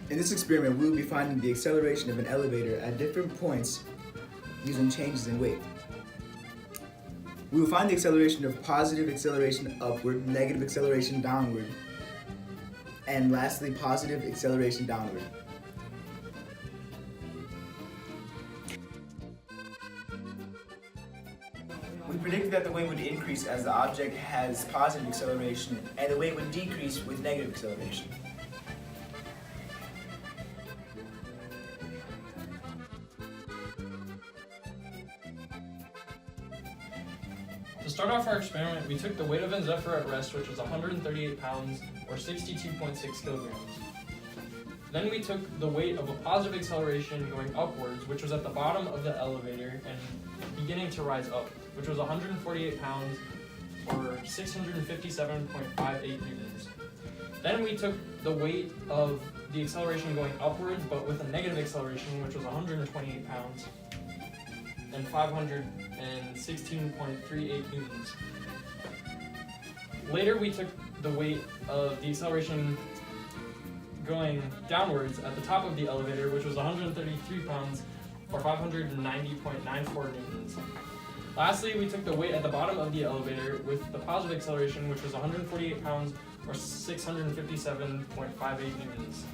In this experiment, we will be finding the acceleration of an elevator at different points using changes in weight. We will find the acceleration of positive acceleration upward, negative acceleration downward, and lastly, positive acceleration downward. We predicted that the weight would increase as the object has positive acceleration, and the weight would decrease with negative acceleration. To start off our experiment, we took the weight of Zefy at rest, which was 138 pounds, or 62.6 kilograms. Then we took the weight of a positive acceleration going upwards, which was at the bottom of the elevator and beginning to rise up, which was 148 pounds, or 657.58 newtons. Then we took the weight of the acceleration going upwards, but with a negative acceleration, which was 128 pounds, and 516.38 newtons. Later, we took the weight of the acceleration going downwards at the top of the elevator, which was 133 pounds, or 590.94 newtons. Lastly, we took the weight at the bottom of the elevator with the positive acceleration, which was 148 pounds, or 657.58 newtons.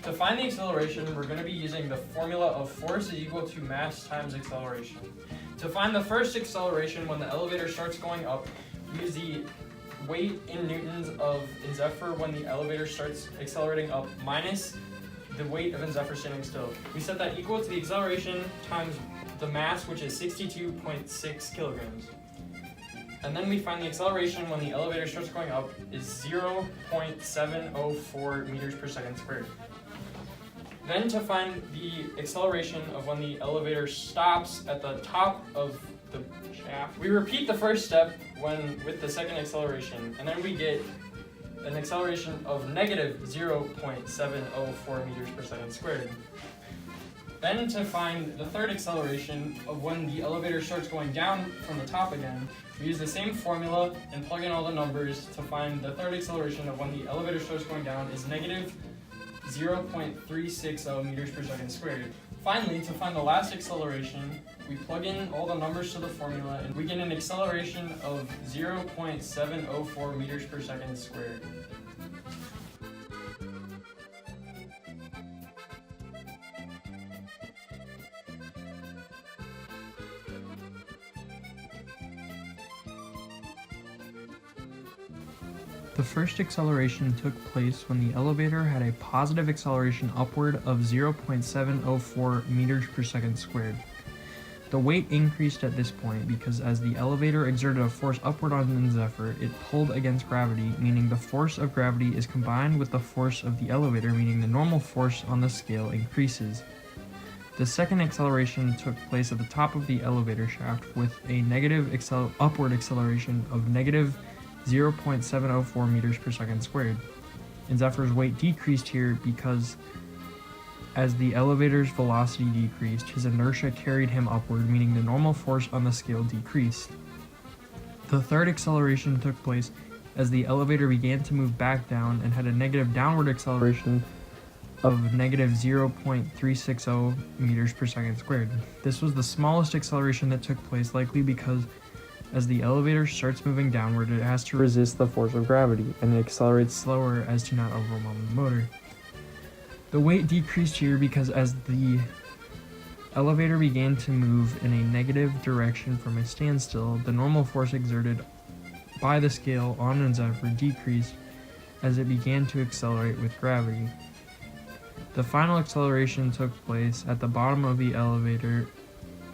To find the acceleration, we're going to be using the formula of force is equal to mass times acceleration. To find the first acceleration when the elevator starts going up, we use the weight in newtons of Zefy when the elevator starts accelerating up minus the weight of Zefy standing still. We set that equal to the acceleration times the mass, which is 62.6 kilograms. And then we find the acceleration when the elevator starts going up is 0.704 meters per second squared. Then to find the acceleration of when the elevator stops at the top of the shaft, we repeat the first step with the second acceleration, and then we get an acceleration of negative 0.704 meters per second squared. Then to find the third acceleration of when the elevator starts going down from the top again, we use the same formula and plug in all the numbers to find the third acceleration of when the elevator starts going down is negative 0.360 meters per second squared. Finally, to find the last acceleration, we plug in all the numbers to the formula and we get an acceleration of 0.704 meters per second squared. The first acceleration took place when the elevator had a positive acceleration upward of 0.704 meters per second squared. The weight increased at this point because as the elevator exerted a force upward on Zefy, it pulled against gravity, meaning the force of gravity is combined with the force of the elevator, meaning the normal force on the scale increases. The second acceleration took place at the top of the elevator shaft with a negative upward acceleration of negative 0.704 meters per second squared. And Zefy's weight decreased here because as the elevator's velocity decreased, his inertia carried him upward, meaning the normal force on the scale decreased. The third acceleration took place as the elevator began to move back down and had a negative downward acceleration of negative 0.360 meters per second squared. This was the smallest acceleration that took place, likely because as the elevator starts moving downward, it has to resist the force of gravity, and it accelerates slower as to not overwhelm the motor. The weight decreased here because as the elevator began to move in a negative direction from a standstill, the normal force exerted by the scale on Zefy decreased as it began to accelerate with gravity. The final acceleration took place at the bottom of the elevator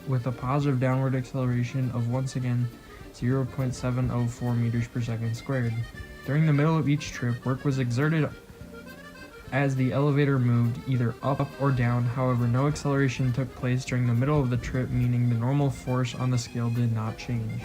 with a positive downward acceleration of once again 0.704 meters per second squared. During the middle of each trip, work was exerted as the elevator moved either up or down. However, no acceleration took place during the middle of the trip, meaning the normal force on the scale did not change.